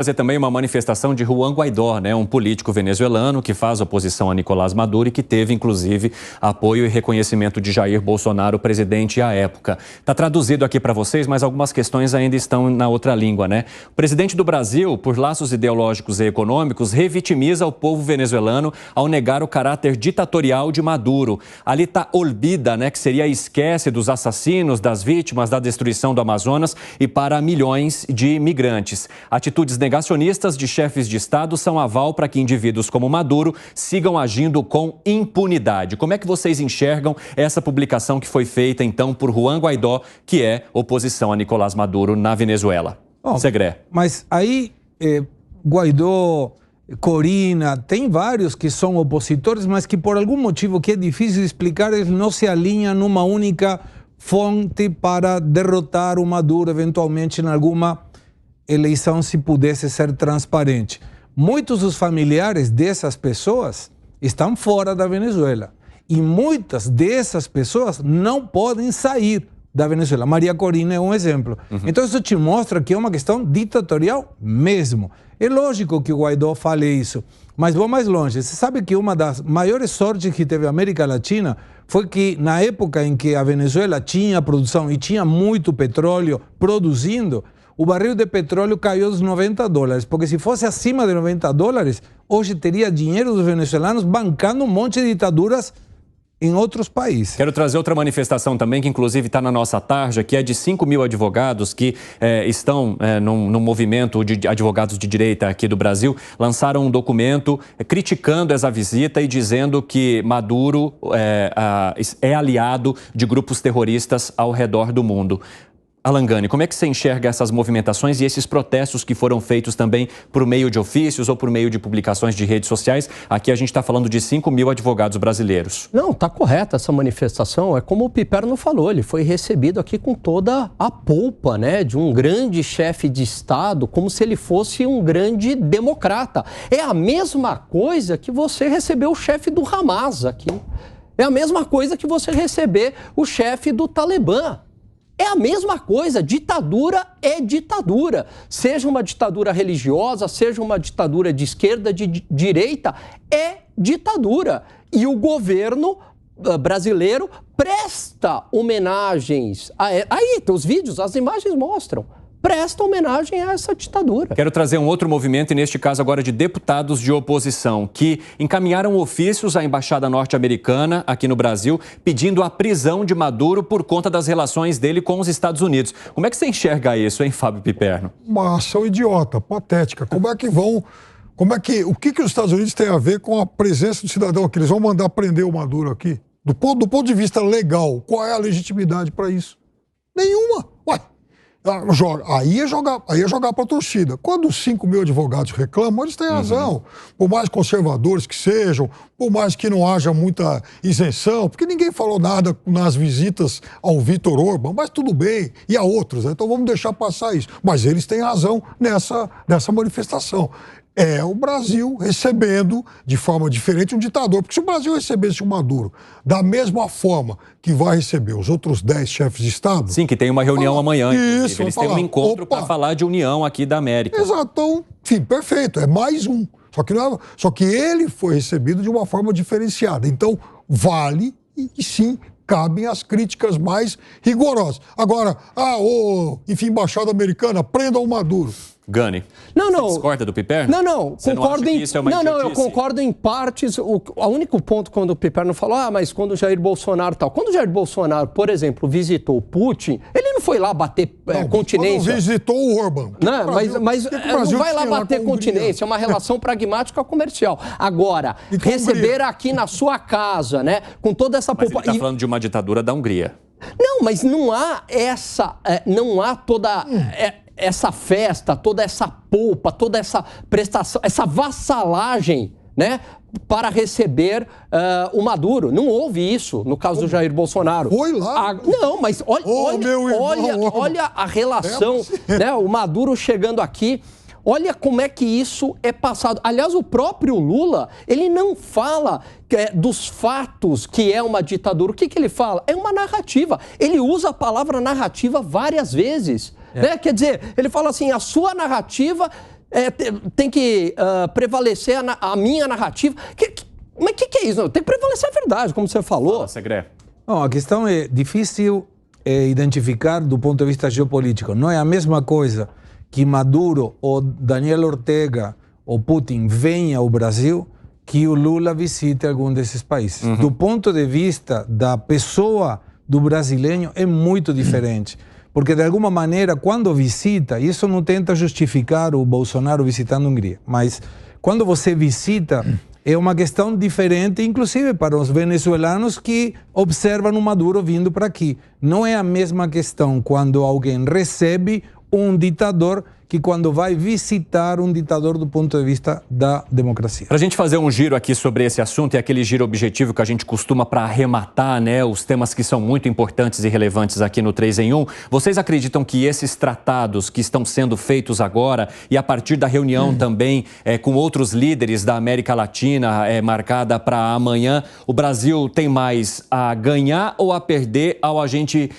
Fazer também uma manifestação de Juan Guaidó, né, um político venezuelano que faz oposição a Nicolás Maduro e que teve, inclusive, apoio e reconhecimento de Jair Bolsonaro, presidente à época. Está traduzido aqui para vocês, mas algumas questões ainda estão na outra língua, né? O presidente do Brasil, por laços ideológicos e econômicos, revitimiza o povo venezuelano ao negar o caráter ditatorial de Maduro. Ali está olvida, né, que seria esquece dos assassinos, das vítimas, da destruição do Amazonas e para milhões de imigrantes. Atitudes negacionistas de chefes de Estado são aval para que indivíduos como Maduro sigam agindo com impunidade. Como é que vocês enxergam essa publicação que foi feita, então, por Juan Guaidó, que é oposição a Nicolás Maduro na Venezuela? Segré. Mas aí, Guaidó, Corina, tem vários que são opositores, mas que por algum motivo que é difícil de explicar, eles não se alinham numa única fonte para derrotar o Maduro, eventualmente, em alguma eleição, se pudesse ser transparente. Muitos dos familiares dessas pessoas estão fora da Venezuela e muitas dessas pessoas não podem sair da Venezuela. Maria Corina é um exemplo. Então isso te mostra que é uma questão ditatorial mesmo. É lógico que o Guaidó fale isso, mas vou mais longe. Você sabe que uma das maiores sortes que teve a América Latina foi que na época em que a Venezuela tinha produção e tinha muito petróleo produzindo, o barril de petróleo caiu dos $90, porque se fosse acima de $90, hoje teria dinheiro dos venezuelanos bancando um monte de ditaduras em outros países. Quero trazer outra manifestação também, que inclusive está na nossa tarja, que é de 5 mil advogados que estão num movimento de advogados de direita aqui do Brasil, lançaram um documento criticando essa visita e dizendo que Maduro é aliado de grupos terroristas ao redor do mundo. Alan Gani, como é que você enxerga essas movimentações e esses protestos que foram feitos também por meio de ofícios ou por meio de publicações de redes sociais? Aqui a gente está falando de 5 mil advogados brasileiros. Não, está correta essa manifestação. É como o Piperno falou, ele foi recebido aqui com toda a polpa, né, de um grande chefe de Estado, como se ele fosse um grande democrata. É a mesma coisa que você recebeu o chefe do Hamas aqui. É a mesma coisa que você receber o chefe do Talibã. É a mesma coisa, ditadura é ditadura. Seja uma ditadura religiosa, seja uma ditadura de esquerda, de direita, é ditadura. E o governo brasileiro presta homenagens. Aí, os vídeos, as imagens mostram. Presta homenagem a essa ditadura. Quero trazer um outro movimento, e neste caso agora de deputados de oposição, que encaminharam ofícios à Embaixada Norte-Americana aqui no Brasil, pedindo a prisão de Maduro por conta das relações dele com os Estados Unidos. Como é que você enxerga isso, hein, Fábio Piperno? Uma ação idiota, patética. O que os Estados Unidos têm a ver com a presença do cidadão aqui? Eles vão mandar prender o Maduro aqui? Do ponto de vista legal, qual é a legitimidade para isso? Nenhuma. Ué. Aí é jogar para a torcida. Quando os 5 mil advogados reclamam, eles têm razão. Por mais conservadores que sejam, por mais que não haja muita isenção, porque ninguém falou nada nas visitas ao Viktor Orbán, mas tudo bem, e a outros, então vamos deixar passar isso. Mas eles têm razão nessa manifestação. É o Brasil recebendo de forma diferente um ditador. Porque se o Brasil recebesse o Maduro da mesma forma que vai receber os outros 10 chefes de Estado... Sim, que tem uma reunião amanhã, inclusive. Eles têm um encontro para falar de união aqui da América. Exato. Então, enfim, perfeito. É mais um. Só que ele foi recebido de uma forma diferenciada. Então, vale e sim... cabem as críticas mais rigorosas. Agora, enfim, embaixada americana, prenda o Maduro. Gani, você discorda do Piperno? Não, eu concordo em partes. O único ponto quando o Piperno falou, mas quando o Jair Bolsonaro tal. Quando o Jair Bolsonaro, por exemplo, visitou o Putin, ele não foi lá bater continência. Quando visitou o Orbán. Mas não vai lá bater continência, é uma relação pragmática comercial. Agora, receber aqui na sua casa, né, com toda essa população... Mas ele está falando de uma ditadura da Hungria. Não, mas não há toda essa festa, toda essa polpa, toda essa prestação, essa vassalagem, né, para receber o Maduro. Não houve isso no caso do Jair Bolsonaro. Foi lá. Não, mas olha a relação, né, o Maduro chegando aqui. Olha como é que isso é passado. Aliás, o próprio Lula, ele não fala dos fatos que é uma ditadura. O que ele fala? É uma narrativa. Ele usa a palavra narrativa várias vezes. Né? Quer dizer, ele fala assim, a sua narrativa tem que prevalecer a minha narrativa. Mas o que é isso? Tem que prevalecer a verdade, como você falou. Fala, Segré. Não, a questão é difícil identificar do ponto de vista geopolítico. Não é a mesma coisa que Maduro ou Daniel Ortega ou Putin venha ao Brasil que o Lula visite algum desses países. Do ponto de vista da pessoa do brasileiro é muito diferente. Porque, de alguma maneira, quando visita, isso não tenta justificar o Bolsonaro visitando a Hungria, mas quando você visita, é uma questão diferente, inclusive para os venezuelanos que observam o Maduro vindo para aqui. Não é a mesma questão quando alguém recebe um ditador que quando vai visitar um ditador do ponto de vista da democracia. Para a gente fazer um giro aqui sobre esse assunto, é aquele giro objetivo que a gente costuma para arrematar, né, os temas que são muito importantes e relevantes aqui no 3 em 1. Vocês acreditam que esses tratados que estão sendo feitos agora e a partir da reunião também com outros líderes da América Latina marcada para amanhã, o Brasil tem mais a ganhar ou a perder ao a gente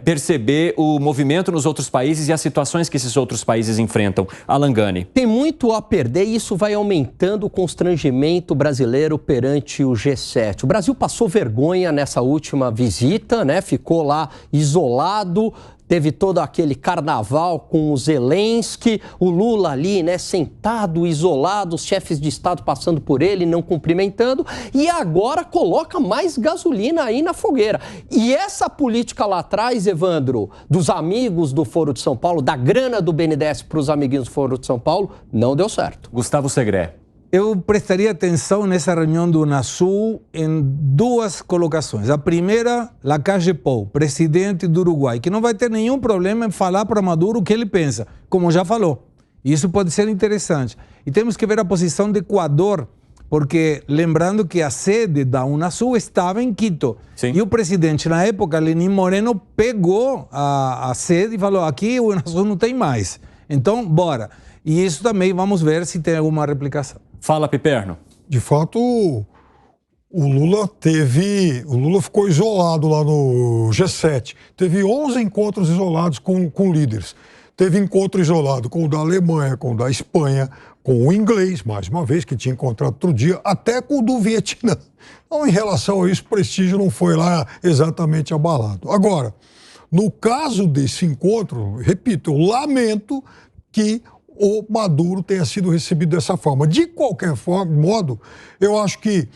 perceber o movimento nos outros países e as situações que esses outros países enfrentam? Alan Gani. Tem muito a perder e isso vai aumentando o constrangimento brasileiro perante o G7. O Brasil passou vergonha nessa última visita, né? Ficou lá isolado, teve todo aquele carnaval com o Zelensky, o Lula ali, né, sentado, isolado, os chefes de Estado passando por ele, não cumprimentando, e agora coloca mais gasolina aí na fogueira. E essa política lá atrás, Evandro, dos amigos do Foro de São Paulo, da grana do BNDES para os amiguinhos do Foro de São Paulo, não deu certo. Gustavo Segré. Eu prestaria atenção nessa reunião do Unasul em duas colocações. A primeira, Lacalle Pou, presidente do Uruguai, que não vai ter nenhum problema em falar para Maduro o que ele pensa, como já falou. Isso pode ser interessante. E temos que ver a posição do Equador, porque lembrando que a sede da Unasul estava em Quito. Sim. E o presidente, na época, Lenín Moreno, pegou a sede e falou, aqui o Unasul não tem mais. Então, bora. E isso também vamos ver se tem alguma replicação. Fala, Piperno. De fato, o Lula ficou isolado lá no G7. Teve 11 encontros isolados com líderes. Teve encontro isolado com o da Alemanha, com o da Espanha, com o inglês, mais uma vez, que tinha encontrado outro dia, até com o do Vietnã. Então, em relação a isso, o prestígio não foi lá exatamente abalado. Agora, no caso desse encontro, repito, eu lamento que o Maduro tenha sido recebido dessa forma. De qualquer modo, eu acho que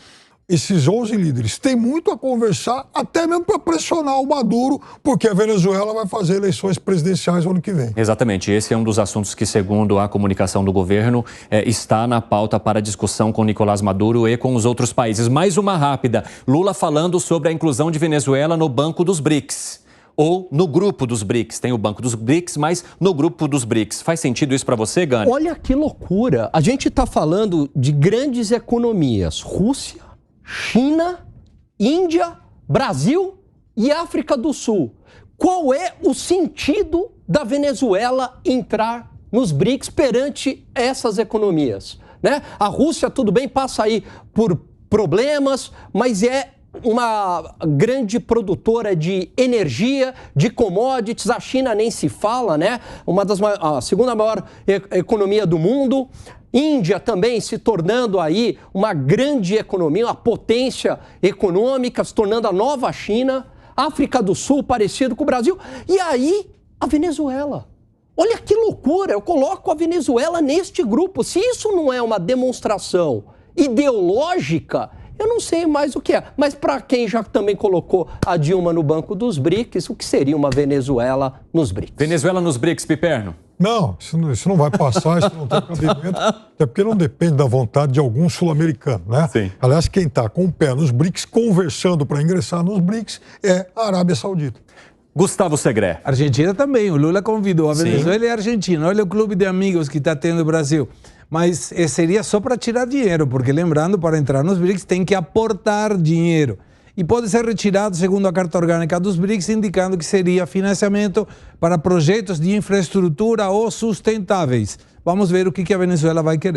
esses 11 líderes têm muito a conversar, até mesmo para pressionar o Maduro, porque a Venezuela vai fazer eleições presidenciais no ano que vem. Exatamente. Esse é um dos assuntos que, segundo a comunicação do governo, está na pauta para discussão com Nicolás Maduro e com os outros países. Mais uma rápida. Lula falando sobre a inclusão de Venezuela no Banco dos BRICS. Ou no grupo dos BRICS. Tem o Banco dos BRICS, mas no grupo dos BRICS. Faz sentido isso para você, Gani? Olha que loucura. A gente está falando de grandes economias. Rússia, China, Índia, Brasil e África do Sul. Qual é o sentido da Venezuela entrar nos BRICS perante essas economias? Né? A Rússia, tudo bem, passa aí por problemas, mas é uma grande produtora de energia, de commodities. A China nem se fala, né? A segunda maior economia do mundo. Índia também se tornando aí uma grande economia, uma potência econômica, se tornando a nova China. África do Sul, parecido com o Brasil. E aí, a Venezuela. Olha que loucura, eu coloco a Venezuela neste grupo. Se isso não é uma demonstração ideológica, eu não sei mais o que é. Mas para quem já também colocou a Dilma no banco dos BRICS, o que seria uma Venezuela nos BRICS? Venezuela nos BRICS, Piperno? Não, isso não vai passar, isso não tem cabimento, até porque não depende da vontade de algum sul-americano, né? Sim. Aliás, quem está com o pé nos BRICS, conversando para ingressar nos BRICS, é a Arábia Saudita. Gustavo Segré. Argentina também, o Lula convidou a Venezuela e a Argentina. Olha o clube de amigos que está tendo o Brasil. Mas seria só para tirar dinheiro, porque lembrando, para entrar nos BRICS tem que aportar dinheiro. E pode ser retirado, segundo a Carta Orgânica dos BRICS, indicando que seria financiamento para projetos de infraestrutura ou sustentáveis. Vamos ver o que a Venezuela vai querer.